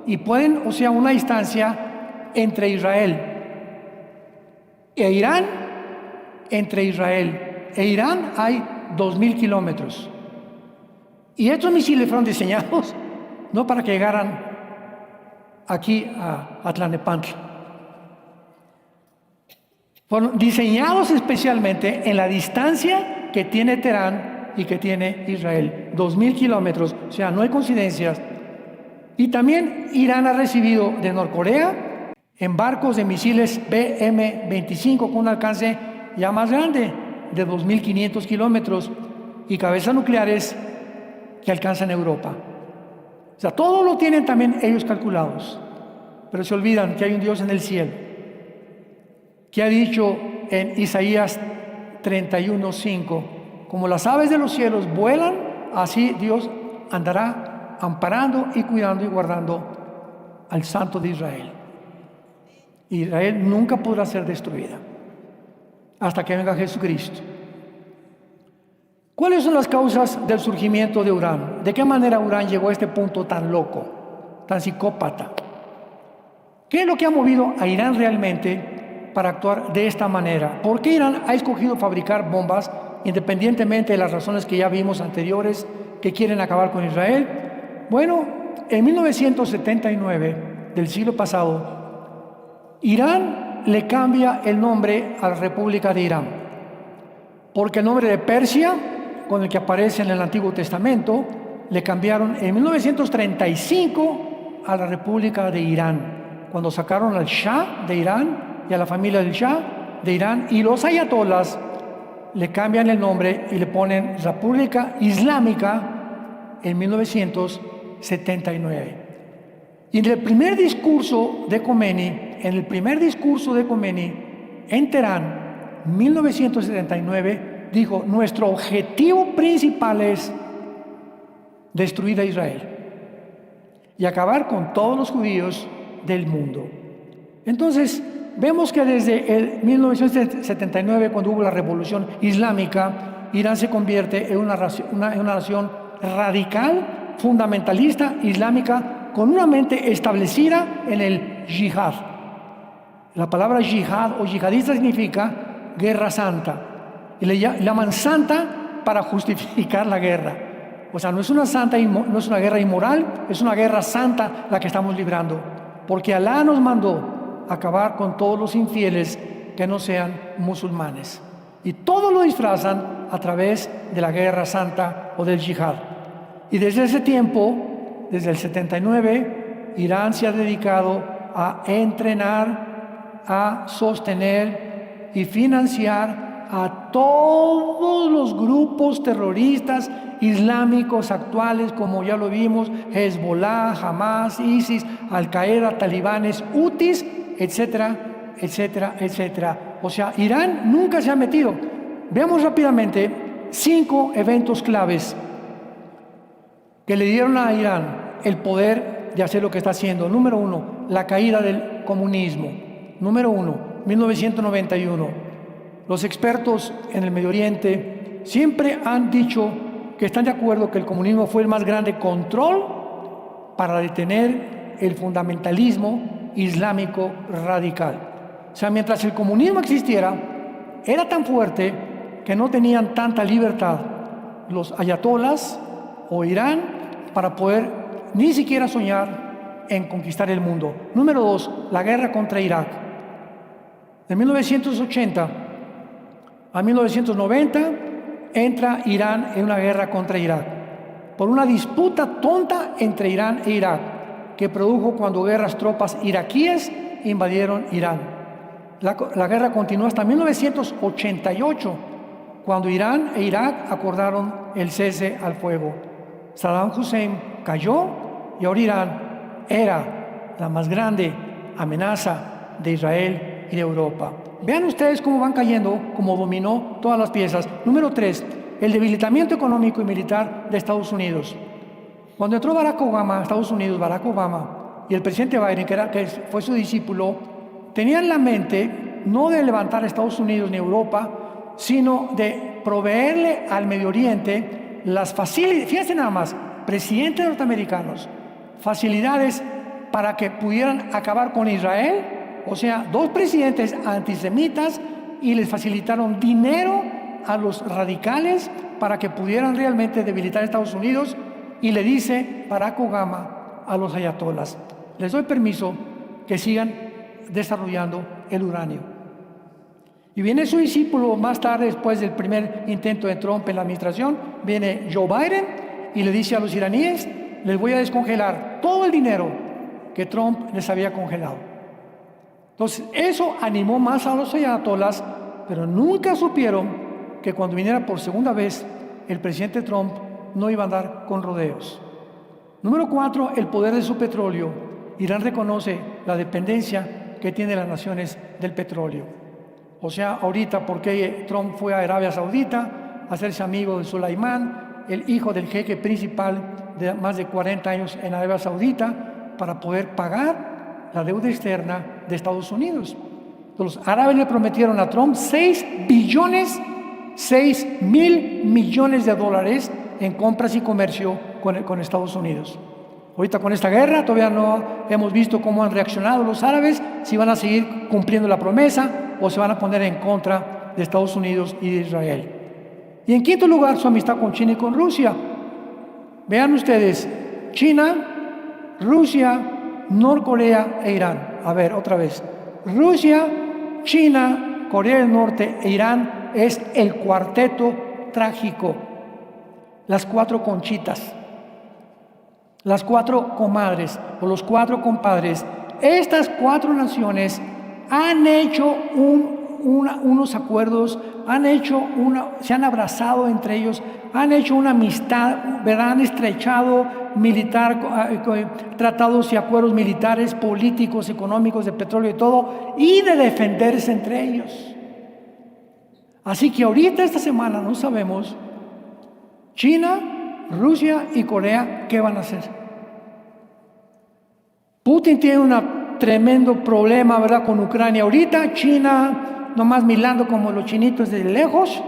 y pueden, o sea, una distancia entre Israel e Irán, entre Israel e Irán hay 2.000 kilómetros. Y estos misiles fueron diseñados no para que llegaran aquí a Tlalnepantla. Fueron diseñados especialmente en la distancia que tiene Teherán y que tiene Israel, 2.000 kilómetros, o sea, no hay coincidencias. Y también Irán ha recibido de Norcorea embarcos de misiles BM-25 con un alcance ya más grande, de 2.500 kilómetros, y cabezas nucleares que alcanzan Europa. O sea, todo lo tienen también ellos calculados, pero se olvidan que hay un Dios en el cielo, que ha dicho en Isaías 31:5, como las aves de los cielos vuelan, así Dios andará amparando y cuidando y guardando al Santo de Israel. Israel nunca podrá ser destruida hasta que venga Jesucristo. ¿Cuáles son las causas del surgimiento de Irán? ¿De qué manera Irán llegó a este punto tan loco, tan psicópata? ¿Qué es lo que ha movido a Irán realmente para actuar de esta manera? ¿Por qué Irán ha escogido fabricar bombas, independientemente de las razones que ya vimos anteriores, que quieren acabar con Israel? Bueno, en 1979 del siglo pasado, Irán le cambia el nombre a la República de Irán, porque el nombre de Persia, con el que aparece en el Antiguo Testamento, le cambiaron en 1935 a la República de Irán, cuando sacaron al Shah de Irán y a la familia del Shah de Irán, y los ayatolas le cambian el nombre y le ponen República Islámica en 1979. Y en el primer discurso de Khomeini, en Teherán, 1979, dijo: nuestro objetivo principal es destruir a Israel y acabar con todos los judíos del mundo. Entonces, vemos que desde el 1979, cuando hubo la revolución islámica, Irán se convierte en una nación radical, fundamentalista, islámica, con una mente establecida en el yihad. La palabra yihad o yihadista significa guerra santa, y le llaman santa para justificar la guerra. O sea, no es una guerra inmoral, es una guerra santa la que estamos librando, porque Alá nos mandó acabar con todos los infieles que no sean musulmanes, y todo lo disfrazan a través de la guerra santa o del yihad. Y desde ese tiempo, desde el 79, Irán se ha dedicado a entrenar, a sostener y financiar a todos los grupos terroristas islámicos actuales, como ya lo vimos: Hezbollah, Hamas, ISIS, Al-Qaeda, talibanes, Hutis, etcétera, etcétera, etcétera. O sea, Irán nunca se ha metido. Veamos rápidamente 5 eventos claves que le dieron a Irán el poder de hacer lo que está haciendo. Número 1, la caída del comunismo. Número 1, 1991. Los expertos en el Medio Oriente siempre han dicho que están de acuerdo que el comunismo fue el más grande control para detener el fundamentalismo islámico radical. O sea, mientras el comunismo existiera, era tan fuerte que no tenían tanta libertad los ayatolas o Irán para poder ni siquiera soñar en conquistar el mundo. Número 2, la guerra contra Irak. De 1980 a 1990 entra Irán en una guerra contra Irak por una disputa tonta entre Irán e Irak, que produjo cuando tropas iraquíes invadieron Irán. La guerra continuó hasta 1988, cuando Irán e Irak acordaron el cese al fuego. Saddam Hussein cayó y ahora Irán era la más grande amenaza de Israel de Europa. Vean ustedes cómo van cayendo, como dominó todas las piezas. Número 3, el debilitamiento económico y militar de Estados Unidos. Cuando entró Barack Obama a Estados Unidos, Barack Obama y el presidente Biden, que fue su discípulo, tenían la mente no de levantar a Estados Unidos ni Europa, sino de proveerle al Medio Oriente las facilidades. Fíjense nada más, presidentes norteamericanos, facilidades para que pudieran acabar con Israel. O sea, 2 presidentes antisemitas, y les facilitaron dinero a los radicales para que pudieran realmente debilitar a Estados Unidos. Y le dice Barack Obama a los ayatolas: les doy permiso que sigan desarrollando el uranio. Y viene su discípulo más tarde, después del primer intento de Trump en la administración, viene Joe Biden y le dice a los iraníes: les voy a descongelar todo el dinero que Trump les había congelado. Entonces, eso animó más a los ayatolas, pero nunca supieron que cuando viniera por segunda vez el presidente Trump no iba a andar con rodeos. Número 4, el poder de su petróleo. Irán reconoce la dependencia que tienen las naciones del petróleo. O sea, ahorita, porque Trump fue a Arabia Saudita a hacerse amigo de Sulaimán, el hijo del jeque principal de más de 40 años en Arabia Saudita, para poder pagar la deuda externa de Estados Unidos. Los árabes le prometieron a Trump 6 mil millones de dólares en compras y comercio con Estados Unidos. Ahorita con esta guerra todavía no hemos visto cómo han reaccionado los árabes, si van a seguir cumpliendo la promesa o se van a poner en contra de Estados Unidos y de Israel. Y en quinto lugar, su amistad con China y con Rusia. Vean ustedes, China, Rusia, Norcorea e Irán. A ver, otra vez. Rusia, China, Corea del Norte e Irán es el cuarteto trágico. Las 4 conchitas, las 4 comadres o los 4 compadres. Estas 4 naciones han hecho unos acuerdos, se han abrazado entre ellos, han hecho una amistad, ¿verdad? Han estrechado tratados y acuerdos militares, políticos, económicos, de petróleo y todo, y de defenderse entre ellos. Así que ahorita, esta semana, no sabemos China, Rusia y Corea qué van a hacer. Putin tiene un tremendo problema, ¿verdad?, con Ucrania ahorita. China nomás mirando como los chinitos de lejos,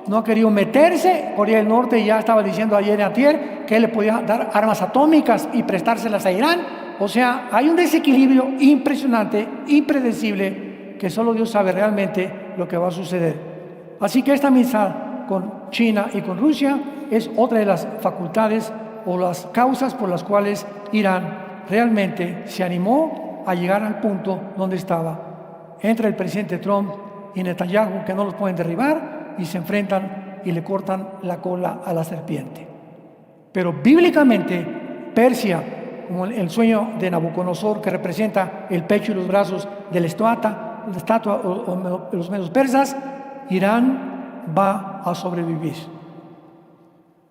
no ha querido meterse. Corea del Norte ya estaba diciendo ayer y antier que le podía dar armas atómicas y prestárselas a Irán. O sea, hay un desequilibrio impresionante, impredecible, que solo Dios sabe realmente lo que va a suceder. Así que esta amistad con China y con Rusia es otra de las facultades o las causas por las cuales Irán realmente se animó a llegar al punto donde estaba. Entra el presidente Trump y Netanyahu, que no los pueden derribar, y se enfrentan y le cortan la cola a la serpiente. Pero bíblicamente, Persia, como el sueño de Nabucodonosor, que representa el pecho y los brazos de la estatua o los medos persas, Irán va a sobrevivir.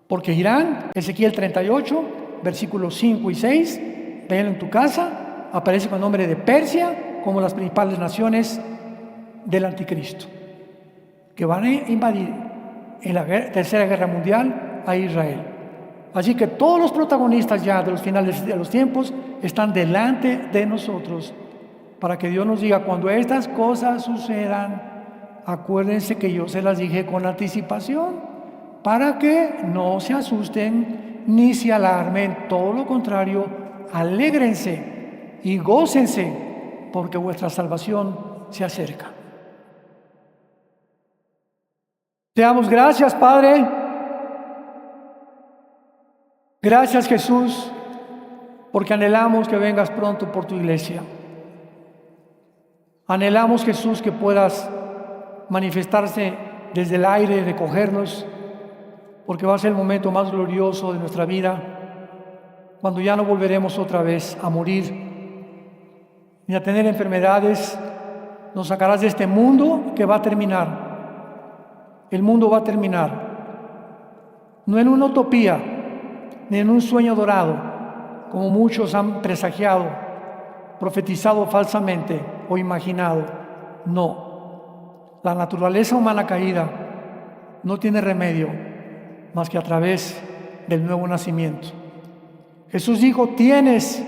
Porque Irán, Ezequiel 38, versículos 5 y 6, véanlo en tu casa, aparece con el nombre de Persia como las principales naciones del anticristo, que van a invadir en la tercera guerra mundial a Israel. Así que todos los protagonistas ya de los finales de los tiempos están delante de nosotros, para que Dios nos diga: cuando estas cosas sucedan, acuérdense que yo se las dije con anticipación, para que no se asusten ni se alarmen. Todo lo contrario, alégrense y gócense, porque vuestra salvación se acerca. Te damos gracias, Padre. Gracias, Jesús, porque anhelamos que vengas pronto por tu iglesia. Anhelamos, Jesús, que puedas manifestarse desde el aire, recogernos, porque va a ser el momento más glorioso de nuestra vida, cuando ya no volveremos otra vez a morir ni a tener enfermedades. Nos sacarás de este mundo que va a terminar. El mundo va a terminar, no en una utopía, ni en un sueño dorado, como muchos han presagiado, profetizado falsamente o imaginado. No. La naturaleza humana caída no tiene remedio más que a través del nuevo nacimiento. Jesús dijo, tienes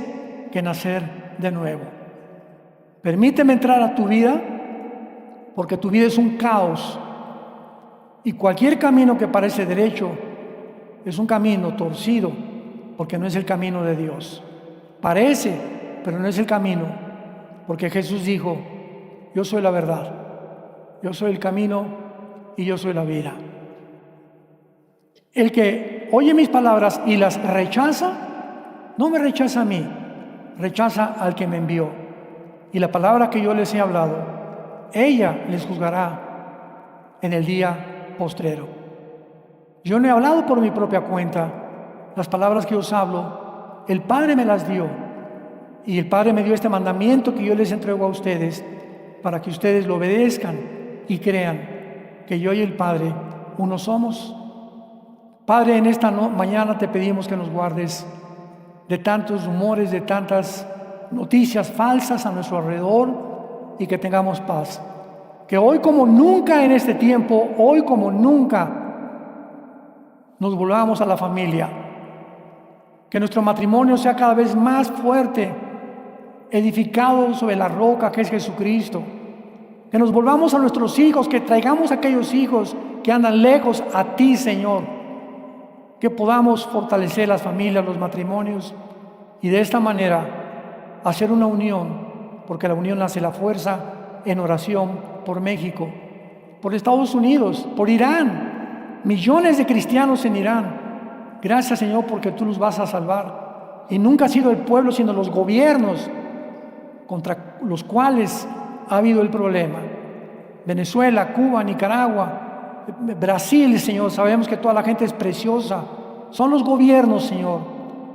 que nacer de nuevo. Permíteme entrar a tu vida, porque tu vida es un caos. Y cualquier camino que parece derecho es un camino torcido, porque no es el camino de Dios. Parece, pero no es el camino, porque Jesús dijo, yo soy la verdad, yo soy el camino y yo soy la vida. El que oye mis palabras y las rechaza, no me rechaza a mí, rechaza al que me envió. Y la palabra que yo les he hablado, ella les juzgará en el día postrero. Yo no he hablado por mi propia cuenta. Las palabras que os hablo, el Padre me las dio. Y el Padre me dio este mandamiento que yo les entrego a ustedes, para que ustedes lo obedezcan y crean que yo y el Padre uno somos. Padre, en esta mañana te pedimos que nos guardes de tantos rumores, de tantas noticias falsas a nuestro alrededor, y que tengamos paz. Que hoy como nunca en este tiempo, hoy como nunca, nos volvamos a la familia. Que nuestro matrimonio sea cada vez más fuerte, edificado sobre la roca que es Jesucristo. Que nos volvamos a nuestros hijos, que traigamos a aquellos hijos que andan lejos a ti, Señor. Que podamos fortalecer las familias, los matrimonios, y de esta manera hacer una unión, porque la unión hace la fuerza, en oración por México, por Estados Unidos, por Irán, millones de cristianos en Irán. Gracias, Señor, porque tú los vas a salvar. Y nunca ha sido el pueblo, sino los gobiernos contra los cuales ha habido el problema. Venezuela, Cuba, Nicaragua, Brasil, Señor, sabemos que toda la gente es preciosa. Son los gobiernos, Señor,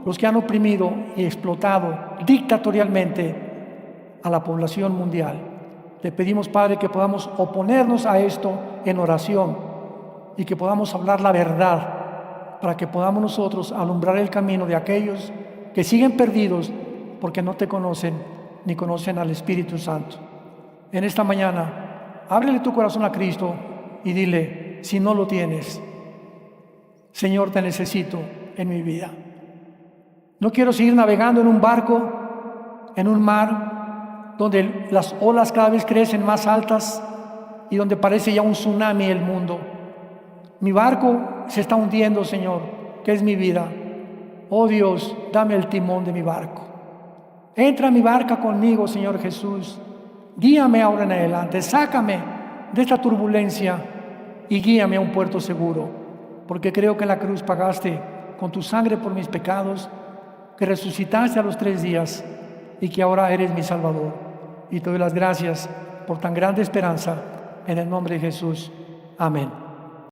los que han oprimido y explotado dictatorialmente a la población mundial. Te pedimos, Padre, que podamos oponernos a esto en oración y que podamos hablar la verdad, para que podamos nosotros alumbrar el camino de aquellos que siguen perdidos porque no te conocen ni conocen al Espíritu Santo. En esta mañana, ábrele tu corazón a Cristo y dile, si no lo tienes, Señor, te necesito en mi vida. No quiero seguir navegando en un barco, en un mar, donde las olas cada vez crecen más altas y donde parece ya un tsunami el mundo. Mi barco se está hundiendo, Señor, que es mi vida. Oh Dios, dame el timón de mi barco. Entra a mi barca conmigo, Señor Jesús. Guíame ahora en adelante, sácame de esta turbulencia y guíame a un puerto seguro, porque creo que en la cruz pagaste con tu sangre por mis pecados, que resucitaste a los 3 días y que ahora eres mi Salvador. Y te doy las gracias por tan grande esperanza, en el nombre de Jesús. Amén.